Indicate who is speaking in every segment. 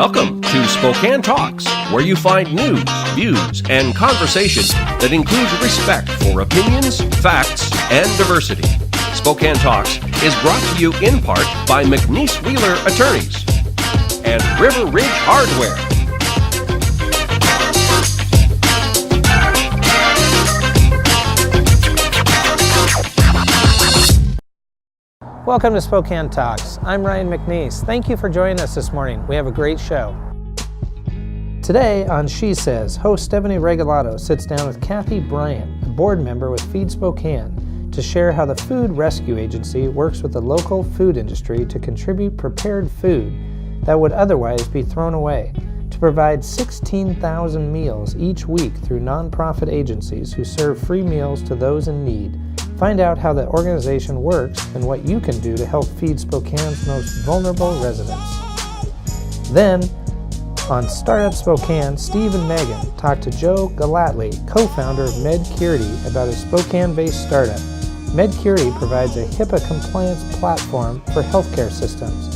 Speaker 1: Welcome to Spokane Talks, where you find news, views, and conversation that includes respect for opinions, facts, and diversity. Spokane Talks is brought to you in part by McNeese Wheeler Attorneys and River Ridge Hardware.
Speaker 2: Welcome to Spokane Talks. I'm Ryan McNeese. Thank you for joining us this morning. We have a great show. Today on SheSays, host Stephanie Regalado sits down with Kathy Bryant, a board member with FeedSpokane, to share how the Food Rescue Agency works with the local food industry to contribute prepared food that would otherwise be thrown away, to provide 16,000 meals each week through nonprofit agencies who serve free meals to those in need. Find out how the organization works and what you can do to help feed Spokane's most vulnerable residents. Then, on Startup Spokane, Steve and Megan talk to Joe Gallatly, co-founder of Medcurity, about a Spokane-based startup. Medcurity provides a HIPAA compliance platform for healthcare systems,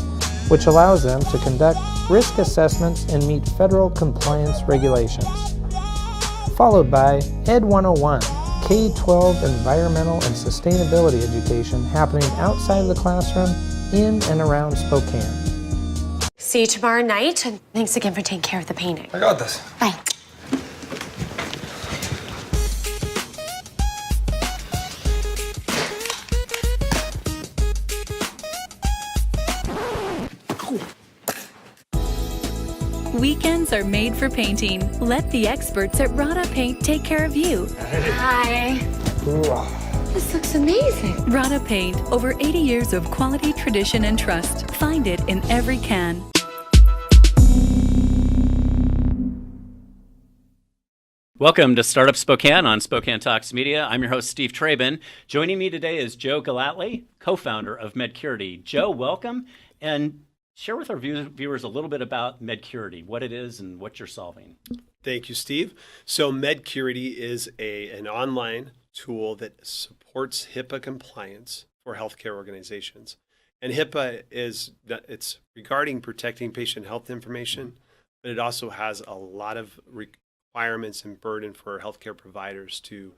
Speaker 2: which allows them to conduct risk assessments and meet federal compliance regulations. Followed by Ed 101, K-12 environmental and sustainability education happening outside of the classroom, in and around Spokane.
Speaker 3: See you tomorrow night, and thanks again for taking care of the painting.
Speaker 4: I got this.
Speaker 3: Bye.
Speaker 5: Weekends are made for painting. Let the experts at Rada Paint take care of you.
Speaker 3: Hi. This looks amazing.
Speaker 5: Rada Paint, over 80 years of quality, tradition, and trust. Find it in every can.
Speaker 6: Welcome to Startup Spokane on Spokane Talks Media. I'm your host, Steve Trabun. Joining me today is Joe Gallatly, co-founder of Medcurity. Joe, welcome, and share with our viewers a little bit about Medcurity, what it is and what you're solving.
Speaker 4: Thank you, Steve. So Medcurity is an online tool that supports HIPAA compliance for healthcare organizations. And HIPAA it's regarding protecting patient health information, but it also has a lot of requirements and burden for healthcare providers to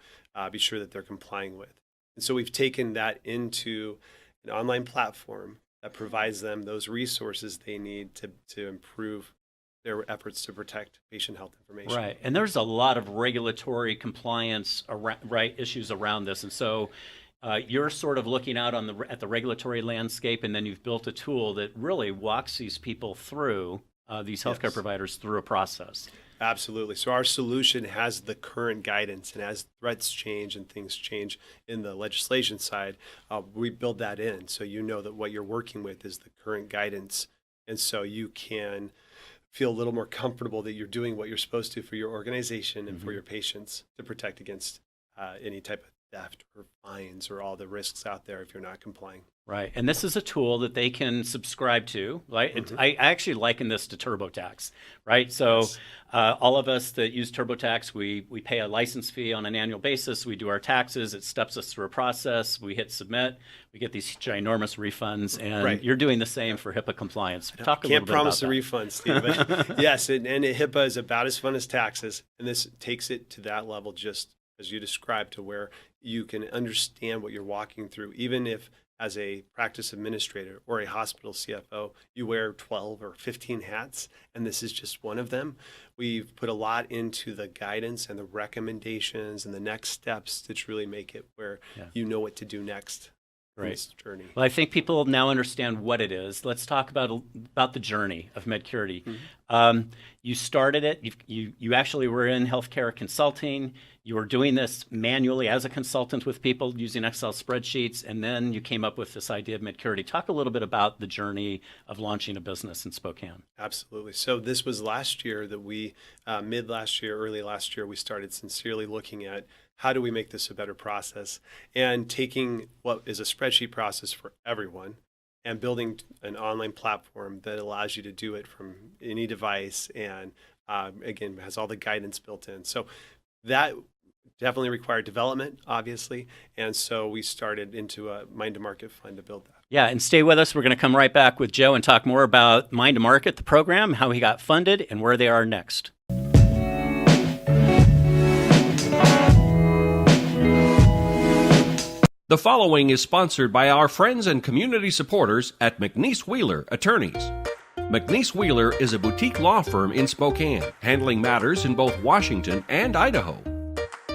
Speaker 4: be sure that they're complying with. And so we've taken that into an online platform that provides them those resources they need to improve their efforts to protect patient health information.
Speaker 6: Right, and there's a lot of regulatory compliance issues around this, and so you're sort of looking out at the regulatory landscape, and then you've built a tool that really walks these people through, these healthcare providers through a process.
Speaker 4: Absolutely. So our solution has the current guidance, and as threats change and things change in the legislation side, we build that in. So you know that what you're working with is the current guidance. And so you can feel a little more comfortable that you're doing what you're supposed to for your organization and for your patients to protect against any type of theft or fines or all the risks out there if you're not complying.
Speaker 6: Right, and this is a tool that they can subscribe to. Right, I actually liken this to TurboTax. Right, so all of us that use TurboTax, we pay a license fee on an annual basis. We do our taxes. It steps us through a process. We hit submit. We get these ginormous refunds, and you're doing the same for HIPAA compliance. Talk a little bit about that. Can't promise
Speaker 4: a refund, Steve. But yes, and HIPAA is about as fun as taxes, and this takes it to that level, just as you described, to where you can understand what you're walking through, even if as a practice administrator or a hospital CFO, you wear 12 or 15 hats, and this is just one of them. We've put a lot into the guidance and the recommendations and the next steps to truly make it where you know what to do next in this journey.
Speaker 6: Well, I think people now understand what it is. Let's talk about the journey of Medcurity. You started it. You actually were in healthcare consulting. You were doing this manually as a consultant with people using Excel spreadsheets, and then you came up with this idea of Medcurity. Talk a little bit about the journey of launching a business in Spokane.
Speaker 4: Absolutely. So this was last year that we, mid-last year, early last year, we started sincerely looking at how do we make this a better process, and taking what is a spreadsheet process for everyone and building an online platform that allows you to do it from any device and, again, has all the guidance built in. So that definitely required development, obviously. And so we started into a Mind to Market fund to build that.
Speaker 6: Yeah, and stay with us. We're going to come right back with Joe and talk more about Mind to Market, the program, how he got funded, and where they are next.
Speaker 1: The following is sponsored by our friends and community supporters at McNeese Wheeler Attorneys. McNeese Wheeler is a boutique law firm in Spokane, handling matters in both Washington and Idaho.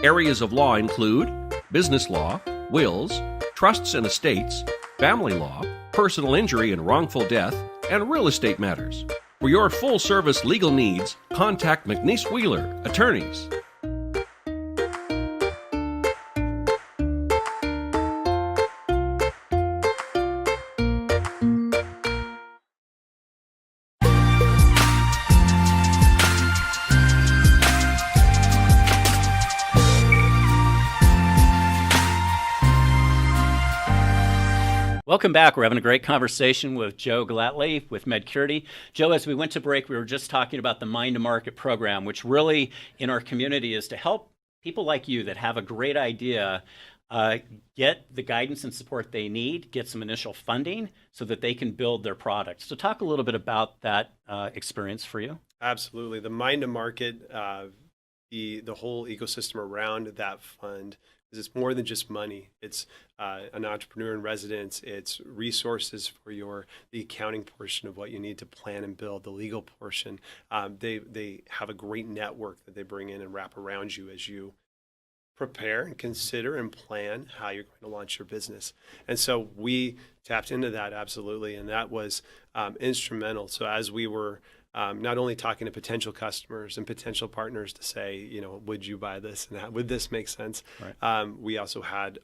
Speaker 1: Areas of law include business law, wills, trusts and estates, family law, personal injury and wrongful death, and real estate matters. For your full-service legal needs, contact McNeese Wheeler Attorneys.
Speaker 6: Welcome back. We're having a great conversation with Joe Gallatly with Medcurity. Joe, as we went to break, we were just talking about the Mind to Market program, which really in our community is to help people like you that have a great idea get the guidance and support they need, get some initial funding so that they can build their product. So talk a little bit about that experience for you.
Speaker 4: Absolutely. The Mind to Market, the whole ecosystem around that fund, is it's more than just money. It's an entrepreneur in residence. It's resources for the accounting portion of what you need to plan and build, the legal portion. They have a great network that they bring in and wrap around you as you prepare and consider and plan how you're going to launch your business. And so we tapped into that absolutely, and that was instrumental. So as we were not only talking to potential customers and potential partners to say, would you buy this and would this make sense? Right. We also had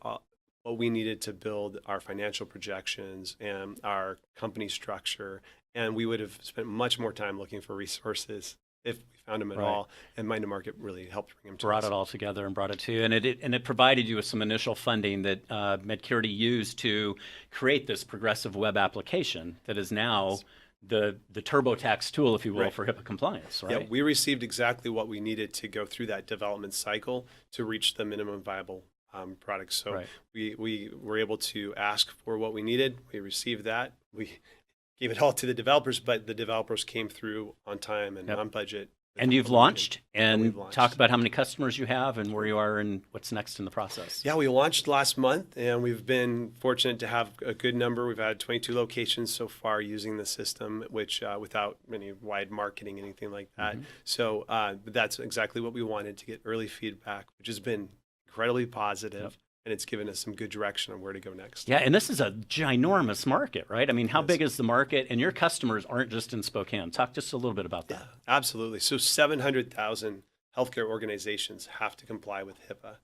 Speaker 4: what we needed to build our financial projections and our company structure, and we would have spent much more time looking for resources if we found them at all. And Mind to Market really helped bring them to us.
Speaker 6: Brought it all together and brought it to you, and it provided you with some initial funding that Medcurity used to create this progressive web application that is now the TurboTax tool, if you will, for HIPAA compliance, right?
Speaker 4: Yeah, we received exactly what we needed to go through that development cycle to reach the minimum viable product. So we were able to ask for what we needed. We received that. We gave it all to the developers, but the developers came through on time and on budget.
Speaker 6: And you've launched, and talk about how many customers you have and where you are and what's next in the process.
Speaker 4: Yeah, we launched last month, and we've been fortunate to have a good number. We've had 22 locations so far using the system, which without any wide marketing, anything like that. Mm-hmm. So that's exactly what we wanted, to get early feedback, which has been incredibly positive. Yep. And it's given us some good direction on where to go next.
Speaker 6: Yeah, and this is a ginormous market, right? I mean, how big is the market? And your customers aren't just in Spokane. Talk just a little bit about that.
Speaker 4: Yeah, absolutely. So 700,000 healthcare organizations have to comply with HIPAA.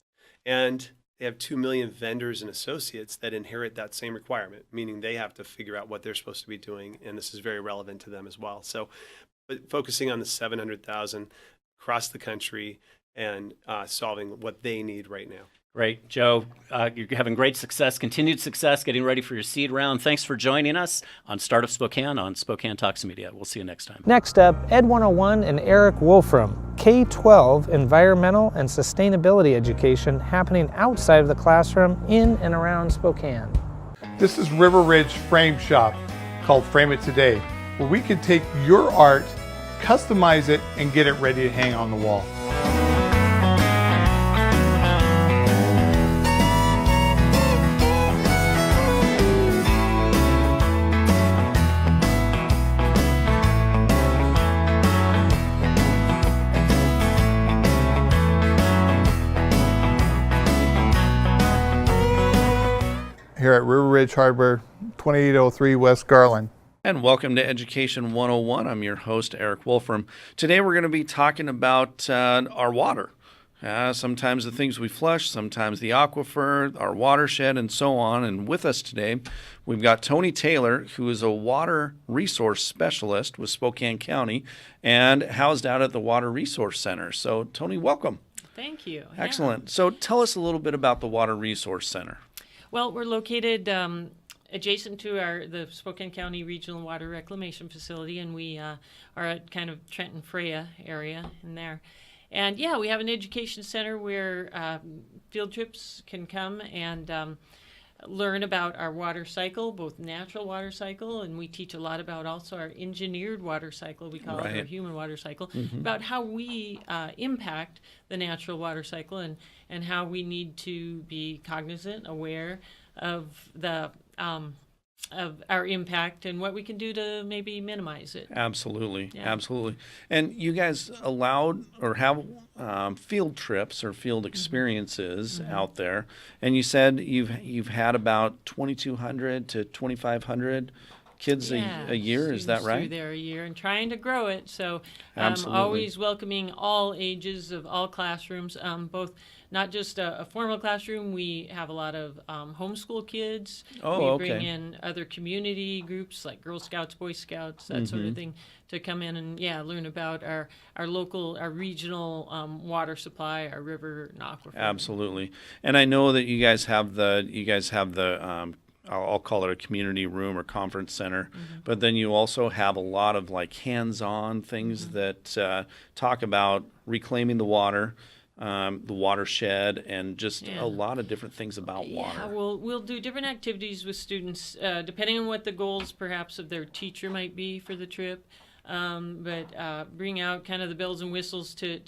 Speaker 4: And they have 2 million vendors and associates that inherit that same requirement, meaning they have to figure out what they're supposed to be doing. And this is very relevant to them as well. So but focusing on the 700,000 across the country and solving what they need right now.
Speaker 6: Great. Joe, you're having great success, continued success, getting ready for your seed round. Thanks for joining us on Startup Spokane on Spokane Talks Media. We'll see you next time.
Speaker 2: Next up, Ed 101 and Erik Wolfrum, K-12 environmental and sustainability education happening outside of the classroom in and around Spokane.
Speaker 7: This is River Ridge Frame Shop, called Frame It Today, where we can take your art, customize it, and get it ready to hang on the wall. Here at River Ridge Hardware, 2803 West Garland.
Speaker 8: And welcome to Education 101. I'm your host, Erik Wolfrum. Today we're going to be talking about our water. Sometimes the things we flush, sometimes the aquifer, our watershed, and so on. And with us today, we've got Toni Taylor, who is a water resource specialist with Spokane County and housed out at the Water Resource Center. So, Toni, welcome.
Speaker 9: Thank you.
Speaker 8: Excellent. Yeah. So tell us a little bit about the Water Resource Center.
Speaker 9: Well, we're located adjacent to the Spokane County Regional Water Reclamation Facility, and we are at kind of Trenton Freya area in there. And yeah, we have an education center where field trips can come and learn about our water cycle, both natural water cycle, and we teach a lot about also our engineered water cycle, we call it, our human water cycle, about how we impact the natural water cycle and how we need to be cognizant, aware of the of our impact and what we can do to maybe minimize it.
Speaker 8: Absolutely, absolutely. And you guys allowed or have field trips or field experiences out there, and you said you've had about 2,200 to 2,500 kids a year. Is that right?
Speaker 9: Through there a year, and trying to grow it. So
Speaker 8: Absolutely.
Speaker 9: always welcoming all ages of all classrooms, both not just a formal classroom. We have a lot of homeschool kids. We bring in other community groups like Girl Scouts, Boy Scouts, that sort of thing, to come in and learn about our local, our regional water supply, our river and aquifer.
Speaker 8: Absolutely. And I know that you guys have the I'll call it a community room or conference center, but then you also have a lot of like hands-on things that talk about reclaiming the water, the watershed, and just a lot of different things about water.
Speaker 9: Yeah, we'll do different activities with students depending on what the goals perhaps of their teacher might be for the trip. But bring out kind of the bells and whistles to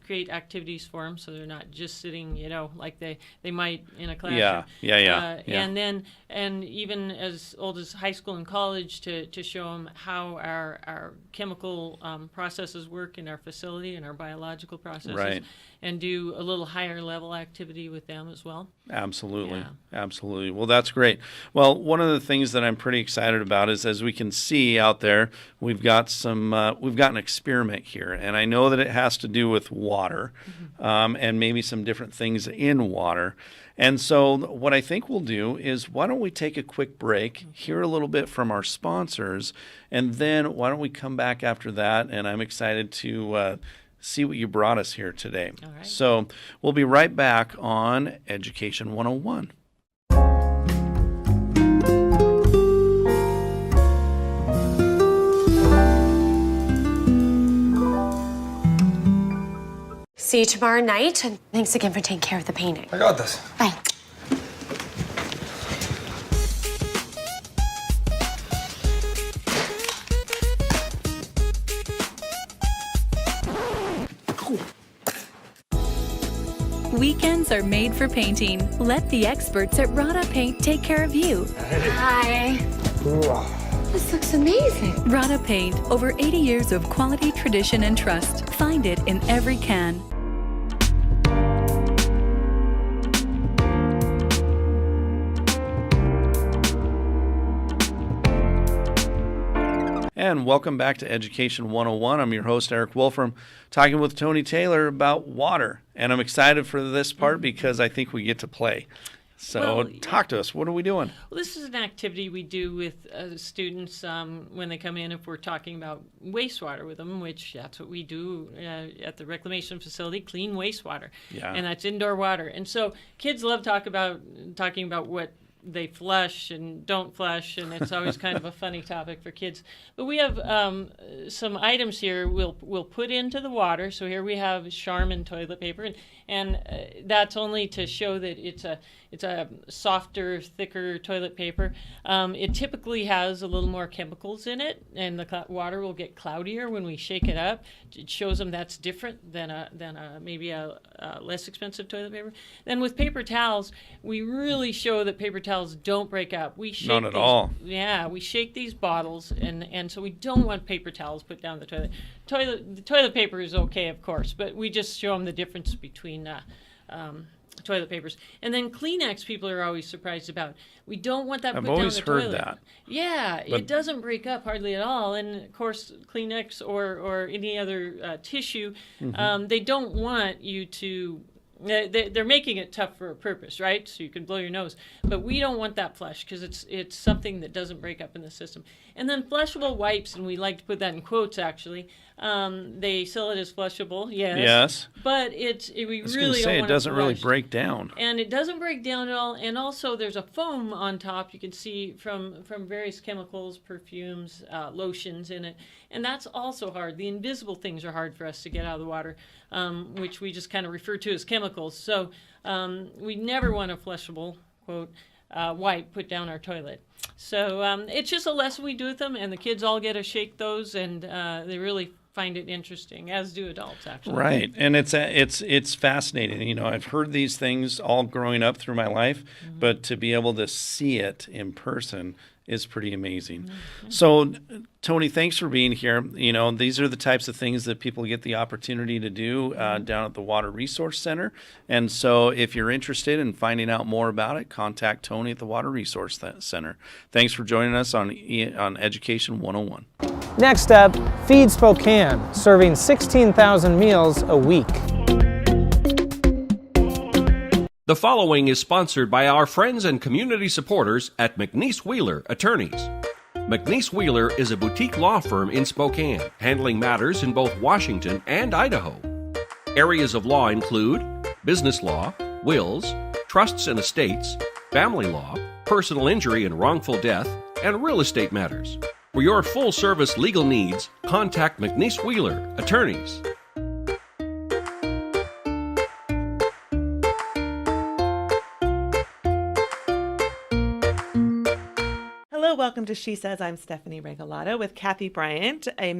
Speaker 9: create activities for them, so they're not just sitting, like they might in a classroom. And even as old as high school and college to show them how our chemical processes work in our facility and our biological processes, and do a little higher level activity with them as well.
Speaker 8: Absolutely. Absolutely. Well, that's great. Well, one of the things that I'm pretty excited about is, as we can see out there, we've got an experiment here, and I know that it has to do with water, and maybe some different things in water. And so what I think we'll do is, why don't we take a quick break, hear a little bit from our sponsors, and then why don't we come back after that? And I'm excited to see what you brought us here today.
Speaker 9: All right.
Speaker 8: So we'll be right back on Education 101.
Speaker 3: See you tomorrow night, and thanks again for taking care of the painting.
Speaker 10: I got this.
Speaker 3: Bye.
Speaker 5: Weekends are made for painting. Let the experts at Rada Paint take care of you.
Speaker 3: Hi. This looks amazing.
Speaker 5: Rada Paint, over 80 years of quality, tradition, and trust. Find it in every can.
Speaker 8: And welcome back to Education 101. I'm your host, Erik Wolfrum, talking with Toni Taylor about water. And I'm excited for this part because I think we get to play. So talk to us. What are we doing?
Speaker 9: Well, this is an activity we do with students when they come in, if we're talking about wastewater with them, which that's what we do at the reclamation facility, clean wastewater.
Speaker 8: Yeah.
Speaker 9: And that's indoor water. And so kids love talking about what they flush and don't flush, and it's always kind of a funny topic for kids. But we have some items here we'll put into the water. So here we have Charmin toilet paper, and that's only to show that it's a softer, thicker toilet paper. It typically has a little more chemicals in it, and the water will get cloudier when we shake it up. It shows them that's different than maybe a less expensive toilet paper. Then with paper towels, we really show that paper towels don't break up. We shake
Speaker 8: Not at all.
Speaker 9: Yeah, we shake these bottles, and so we don't want paper towels put down the toilet. The toilet paper is okay, of course, but we just show them the difference between toilet papers. And then Kleenex, people are always surprised about. We don't want that put down the toilet.
Speaker 8: I've always heard that.
Speaker 9: Yeah, it doesn't break up hardly at all. And of course, Kleenex or any other tissue, they don't want you to they're making it tough for a purpose, right? So you can blow your nose. But we don't want that flush because it's something that doesn't break up in the system. And then flushable wipes, and we like to put that in quotes actually. They sell it as flushable, yes.
Speaker 8: Yes.
Speaker 9: But we
Speaker 8: I was
Speaker 9: really
Speaker 8: gonna
Speaker 9: don't
Speaker 8: say, it
Speaker 9: want
Speaker 8: doesn't really
Speaker 9: flushed.
Speaker 8: break down.
Speaker 9: And it doesn't break down at all. And also there's a foam on top you can see from various chemicals, perfumes, lotions in it. And that's also hard. The invisible things are hard for us to get out of the water, which we just kind of refer to as chemicals. So we never want a flushable, quote, wipe put down our toilet. So it's just a lesson we do with them, and the kids all get to shake those, and they really find it interesting, as do adults, actually.
Speaker 8: Right, and it's fascinating. You know, I've heard these things all growing up through my life, but to be able to see it in person is pretty amazing. So, Toni, thanks for being here. You know, these are the types of things that people get the opportunity to do down at the Water Resource Center. And so if you're interested in finding out more about it, contact Toni at the Water Resource Center. Thanks for joining us on Education 101.
Speaker 2: Next up, FeedSpokane, serving 16,000 meals a week.
Speaker 1: The following is sponsored by our friends and community supporters at McNeese Wheeler Attorneys. McNeese Wheeler is a boutique law firm in Spokane, handling matters in both Washington and Idaho. Areas of law include business law, wills, trusts and estates, family law, personal injury and wrongful death, and real estate matters. For your full-service legal needs, contact McNeese Wheeler Attorneys.
Speaker 10: Hello, welcome to She Says. I'm Stephanie Regalado with Kathy Bryant, a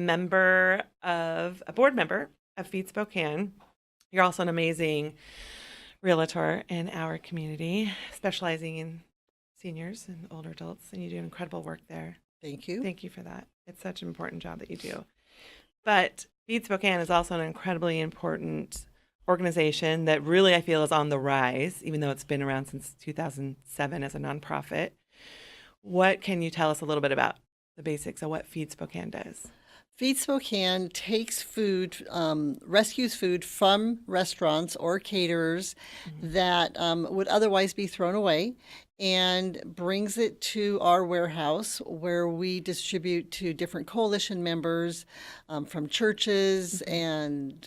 Speaker 10: board member of FeedSpokane. You're also an amazing realtor in our community, specializing in seniors and older adults, and you do incredible work there.
Speaker 11: Thank you.
Speaker 10: Thank you for that. It's such an important job that you do. But FeedSpokane is also an incredibly important organization that really I feel is on the rise, even though it's been around since 2007 as a nonprofit. What can you tell us a little bit about the basics of what FeedSpokane does?
Speaker 11: FeedSpokane takes food, rescues food from restaurants or caterers that would otherwise be thrown away, and brings it to our warehouse where we distribute to different coalition members from churches and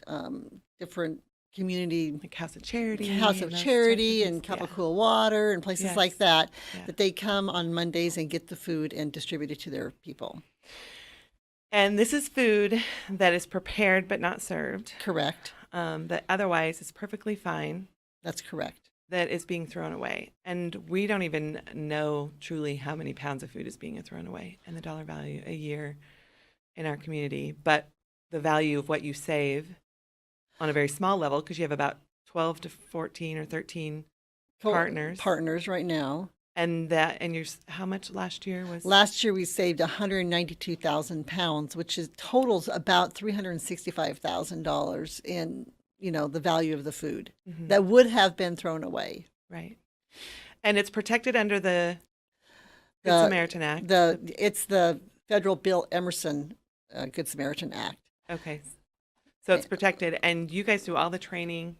Speaker 11: different community,
Speaker 10: like House of Charity,
Speaker 11: and Cup of Cool Water and places like that, that they come on Mondays and get the food and distribute it to their people.
Speaker 10: And this is food that is prepared but not served.
Speaker 11: Correct.
Speaker 10: That otherwise is perfectly fine.
Speaker 11: That's correct.
Speaker 10: That is being thrown away. And we don't even know truly how many pounds of food is being thrown away and the dollar value a year in our community. But the value of what you save on a very small level, because you have about 12 to 14 or 13 partners
Speaker 11: right now.
Speaker 10: And how much last year was?
Speaker 11: Last year we saved 192,000 pounds, which totals about $365,000 in the value of the food that would have been thrown away.
Speaker 10: Right, and it's protected under the Good Samaritan Act.
Speaker 11: It's the federal Bill Emerson Good Samaritan Act.
Speaker 10: Okay, so it's protected, and you guys do all the training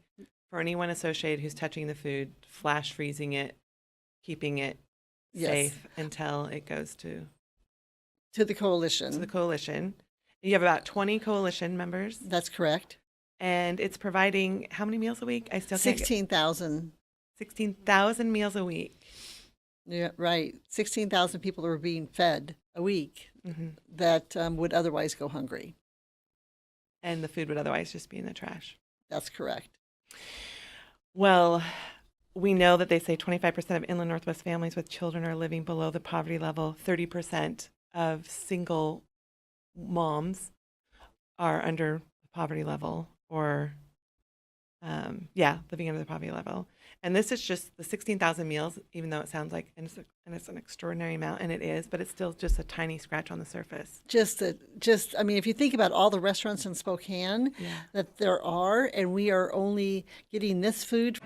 Speaker 10: for anyone associated who's touching the food, flash freezing it, keeping it safe until it goes to
Speaker 11: the coalition.
Speaker 10: To the coalition. You have about 20 coalition members.
Speaker 11: That's correct.
Speaker 10: And it's providing how many meals a week?
Speaker 11: 16,000.
Speaker 10: 16,000 meals a week.
Speaker 11: Yeah, right. 16,000 people are being fed a week that would otherwise go hungry.
Speaker 10: And the food would otherwise just be in the trash.
Speaker 11: That's correct.
Speaker 10: Well, we know that they say 25% of inland Northwest families with children are living below the poverty level. 30% of single moms are under the poverty level, or living under the poverty level. And this is just the 16,000 meals, even though it sounds like, and it's an extraordinary amount, and it is, but it's still just a tiny scratch on the surface.
Speaker 11: If you think about all the restaurants in Spokane that there are, and we are only getting this food.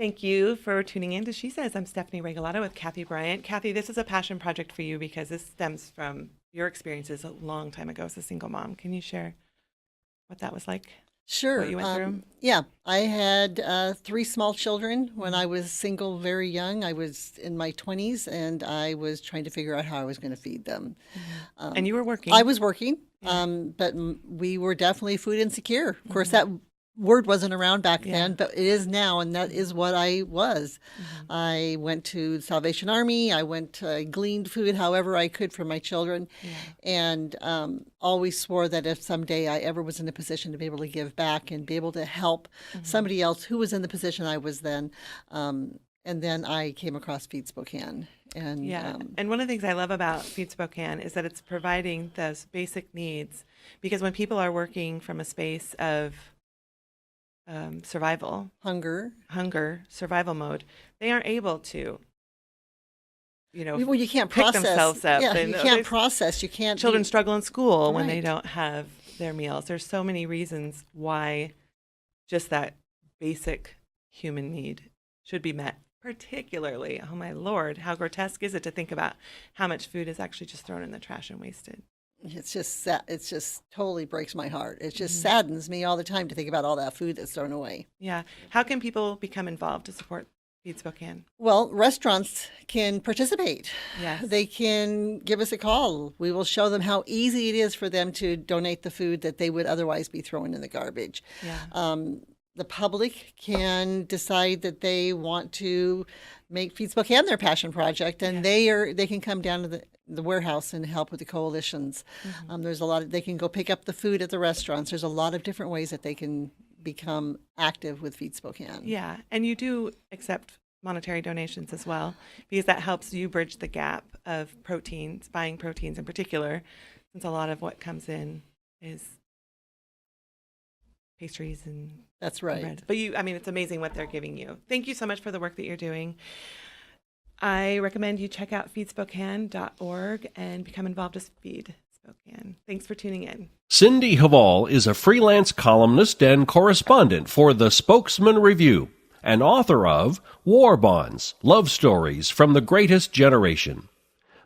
Speaker 10: Thank you for tuning in to She Says. I'm Stephanie Regalado with Kathy Bryant. Kathy, this is a passion project for you because this stems from your experiences a long time ago as a single mom. Can you share what that was like?
Speaker 11: Sure.
Speaker 10: What you went through?
Speaker 11: Yeah, I had 3 small children when I was single, very young. I was in my 20s, and I was trying to figure out how I was going to feed them.
Speaker 10: And you were working.
Speaker 11: I was working, but we were definitely food insecure. Of course, that word wasn't around back then, but it is now, and that is what I was. I went to Salvation Army. I gleaned food however I could for my children, and always swore that if someday I ever was in a position to be able to give back and be able to help somebody else who was in the position I was then, and then I came across FeedSpokane. And
Speaker 10: and one of the things I love about FeedSpokane is that it's providing those basic needs, because when people are working from a space of survival, hunger, survival mode, they aren't able to,
Speaker 11: well, you can't
Speaker 10: pick
Speaker 11: process
Speaker 10: themselves up.
Speaker 11: Yeah,
Speaker 10: and
Speaker 11: you can't process. You can't.
Speaker 10: Children struggle in school when they
Speaker 11: Right.
Speaker 10: don't have their meals. There's so many reasons why just that basic human need should be met. Particularly, oh my Lord, how grotesque is it to think about how much food is actually just thrown in the trash and wasted?
Speaker 11: It's just totally breaks my heart. It just saddens me all the time to think about all that food that's thrown away.
Speaker 10: Yeah. How can people become involved to support FeedSpokane?
Speaker 11: Well, restaurants can participate.
Speaker 10: Yes.
Speaker 11: They can give us a call. We will show them how easy it is for them to donate the food that they would otherwise be throwing in the garbage.
Speaker 10: Yeah.
Speaker 11: The public can decide that they want to make FeedSpokane their passion project, and they can come down to the warehouse and help with the coalitions. There's a lot they can go pick up the food at the restaurants. There's a lot of different ways that they can become active with FeedSpokane.
Speaker 10: Yeah, and you do accept monetary donations as well, because that helps you bridge the gap of proteins, buying proteins in particular, since a lot of what comes in is pastries and
Speaker 11: that's right.
Speaker 10: bread. But it's amazing what they're giving you. Thank you so much for the work that you're doing. I recommend you check out feedspokane.org and become involved with FeedSpokane. Thanks for tuning in.
Speaker 1: Cindy Hval is a freelance columnist and correspondent for the Spokesman Review and author of War Bonds, Love Stories from the Greatest Generation.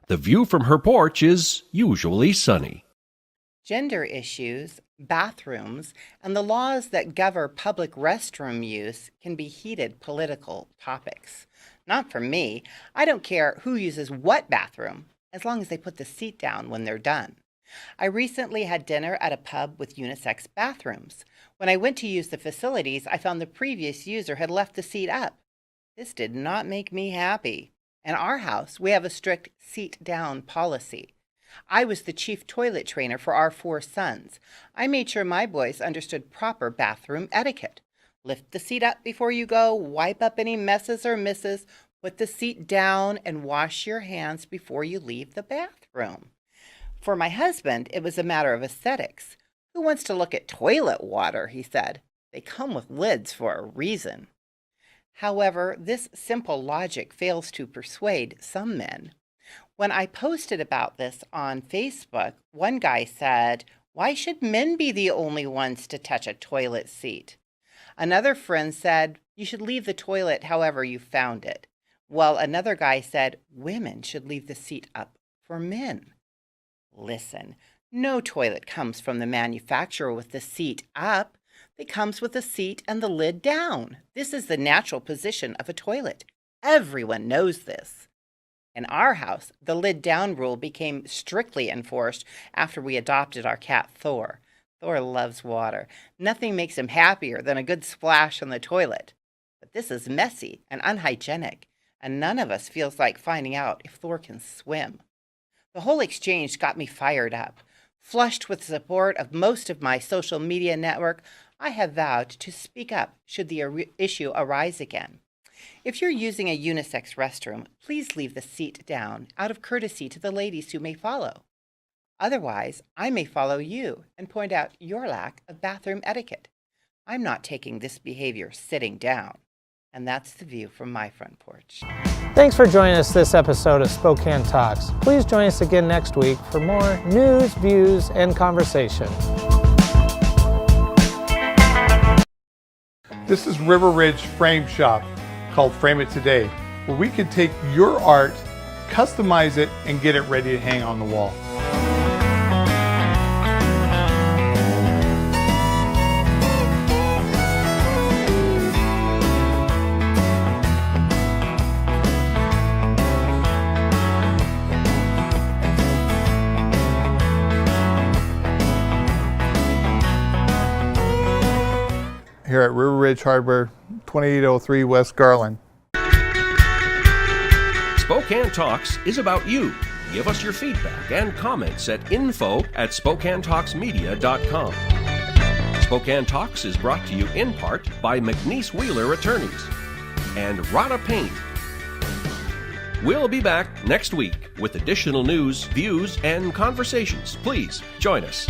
Speaker 1: The view from her porch is usually sunny.
Speaker 12: Gender issues, bathrooms, and the laws that govern public restroom use can be heated political topics. Not for me. I don't care who uses what bathroom, as long as they put the seat down when they're done. I recently had dinner at a pub with unisex bathrooms. When I went to use the facilities, I found the previous user had left the seat up. This did not make me happy. In our house, we have a strict seat-down policy. I was the chief toilet trainer for our 4 sons. I made sure my boys understood proper bathroom etiquette. Lift the seat up before you go, wipe up any messes or misses, put the seat down, and wash your hands before you leave the bathroom. For my husband, it was a matter of aesthetics. Who wants to look at toilet water, he said. They come with lids for a reason. However, this simple logic fails to persuade some men. When I posted about this on Facebook, one guy said, "Why should men be the only ones to touch a toilet seat?" Another friend said, "You should leave the toilet however you found it." Well, another guy said, "Women should leave the seat up for men." Listen, no toilet comes from the manufacturer with the seat up. It comes with the seat and the lid down. This is the natural position of a toilet. Everyone knows this. In our house, the lid down rule became strictly enforced after we adopted our cat Thor. Thor loves water. Nothing makes him happier than a good splash in the toilet. But this is messy and unhygienic, and none of us feels like finding out if Thor can swim. The whole exchange got me fired up. Flushed with the support of most of my social media network, I have vowed to speak up should the issue arise again. If you're using a unisex restroom, please leave the seat down out of courtesy to the ladies who may follow. Otherwise, I may follow you and point out your lack of bathroom etiquette. I'm not taking this behavior sitting down. And that's the view from my front porch.
Speaker 2: Thanks for joining us this episode of Spokane Talks. Please join us again next week for more news, views, and conversation.
Speaker 7: This is River Ridge Frame Shop, called Frame It Today, where we can take your art, customize it, and get it ready to hang on the wall. Here at River Ridge Hardware, 2803 West Garland.
Speaker 1: Spokane Talks is about you. Give us your feedback and comments at info@SpokaneTalksMedia.com. Spokane Talks is brought to you in part by McNeese Wheeler Attorneys and Rada Paint. We'll be back next week with additional news, views, and conversations. Please join us.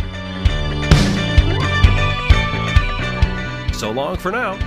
Speaker 1: So long for now.